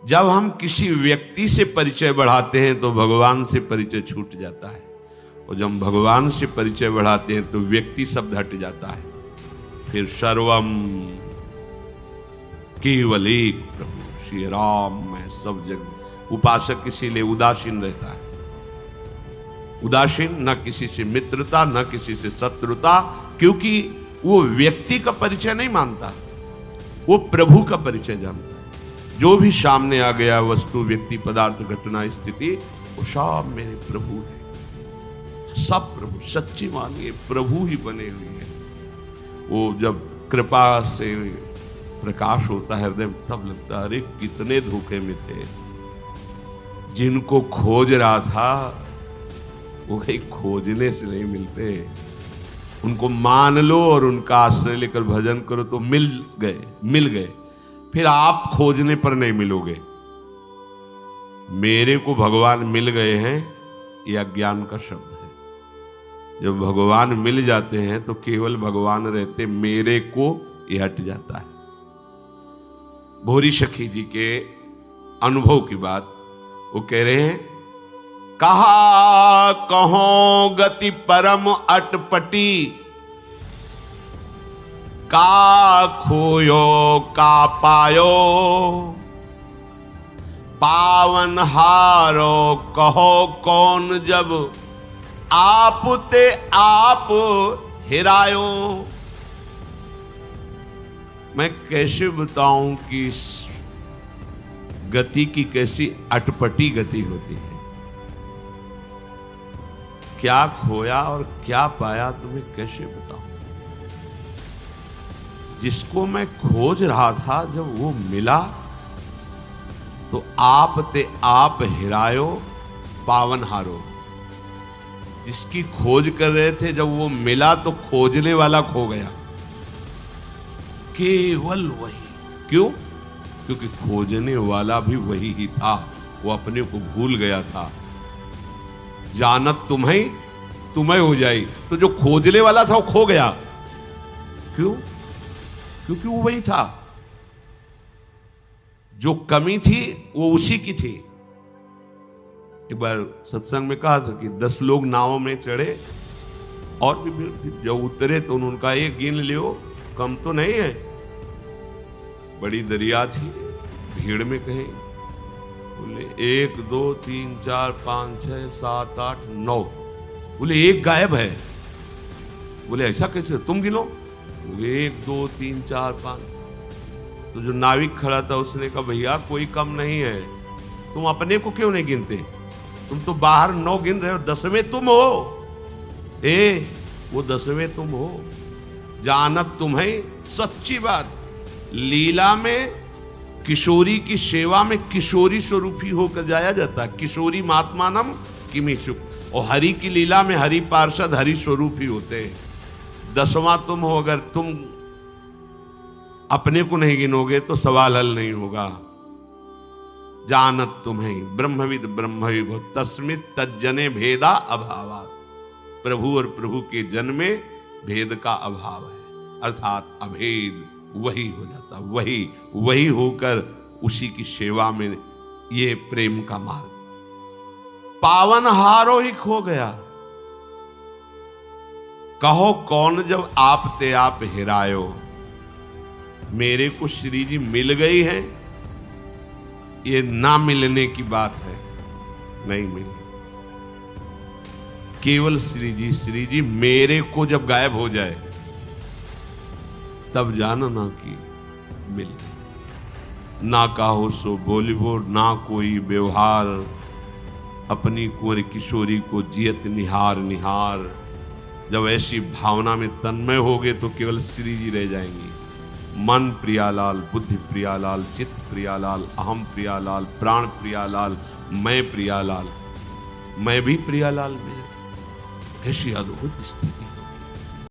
जब हम किसी व्यक्ति से परिचय बढ़ाते हैं तो भगवान से परिचय छूट जाता है, और जब हम भगवान से परिचय बढ़ाते हैं तो व्यक्ति शब्द हट जाता है। फिर सर्वम केवल एक प्रभु श्री राम में सब जगह। उपासक इसीलिए उदासीन रहता है, उदासीन, न किसी से मित्रता न किसी से शत्रुता, क्योंकि वो व्यक्ति का परिचय नहीं मानता, वो प्रभु का परिचय जानता है। जो भी सामने आ गया वस्तु, व्यक्ति, पदार्थ, घटना, स्थिति, वो सब मेरे प्रभु है। सब प्रभु, सच्ची मानिए प्रभु ही बने हुए हैं। वो जब कृपा से प्रकाश होता है हृदय, तब लगता है अरे कितने धोखे में थे। जिनको खोज रहा था वो कहीं खोजने से नहीं मिलते, उनको मान लो और उनका आश्रय लेकर भजन करो तो मिल गए। फिर आप खोजने पर नहीं मिलोगे। मेरे को भगवान मिल गए हैं, यह अज्ञान का शब्द है। जब भगवान मिल जाते हैं तो केवल भगवान रहते, मेरे को यह हट जाता है। भोरी सखी जी के अनुभव की बात वो कह रहे हैं, कहा कहो गति परम अटपटी, का खोयो का पायो, पावन हारो कहो कौन जब, आप ते आप हिरायो। मैं कैसे बताऊं कि इस गति की कैसी अटपटी गति होती है। क्या खोया और क्या पाया तुम्हें कैसे बताऊं। जिसको मैं खोज रहा था जब वो मिला तो आप ते आप हिरायो पावन हारो। जिसकी खोज कर रहे थे जब वो मिला तो खोजने वाला खो गया। केवल वही, क्यों? क्योंकि खोजने वाला भी वही ही था, वो अपने को भूल गया था। जानत तुम्हें हो जाई, तो जो खोजने वाला था वो खो गया। क्यों? क्योंकि वो वही था। जो कमी थी वो उसी की थी। एक बार सत्संग में कहा था कि 10 लोग नाव में चढ़े और भी भीड़ थी। जब उतरे तो उनका एक गिन लियो, कम तो नहीं है। बड़ी दरिया थी, भीड़ में कहीं बोले 1 2 3 4 5 6 7 8 9, बोले एक गायब है। बोले ऐसा कैसे, तुम गिनो। बोले 1 2 3 4 5। तो जो नाविक खड़ा था उसने कहा भैया कोई कम नहीं है, तुम अपने को क्यों नहीं गिनते? तुम तो बाहर 9 गिन रहे हो, 10वें तुम हो। वो 10वें तुम हो। जानत तुम्हें, सच्ची बात। लीला में किशोरी की सेवा में किशोरी स्वरूप ही होकर जाया जाता है। किशोरी महात्मानम किमिशुक। और हरि की लीला में हरि पार्षद हरि स्वरूप ही होते हैं। 10वां तुम हो। अगर तुम अपने को नहीं गिनोगे तो सवाल हल नहीं होगा। जानत तुम्हें ब्रह्मविद ब्रह्मविभो तस्मित तज्जने भेदा अभावात। प्रभु और प्रभु के जन में भेद का अभाव है, अर्थात अभेद वही हो जाता। वही होकर उसी की सेवा में ये प्रेम का मार्ग। पावन हारो ही खो गया। कहो कौन जब आप ते आप हिरायो। मेरे को श्री जी मिल गई है, ये ना मिलने की बात है, नहीं मिली। केवल श्री जी मेरे को जब गायब हो जाए तब जानो ना कि मिल। ना काहो सो बोलिबो, ना कोई व्यवहार। अपनी कुंवर किशोरी को जियत निहार निहार। जब ऐसी भावना में तन्मय होगे तो केवल श्री जी रह जाएंगी। मन प्रियालाल, बुद्धि प्रियालाल, चित्त प्रियालाल, अहम प्रियालाल, प्राण प्रियालाल, मैं प्रियालाल, मैं भी प्रियालाल में। कैसी अद्भुत स्थिति।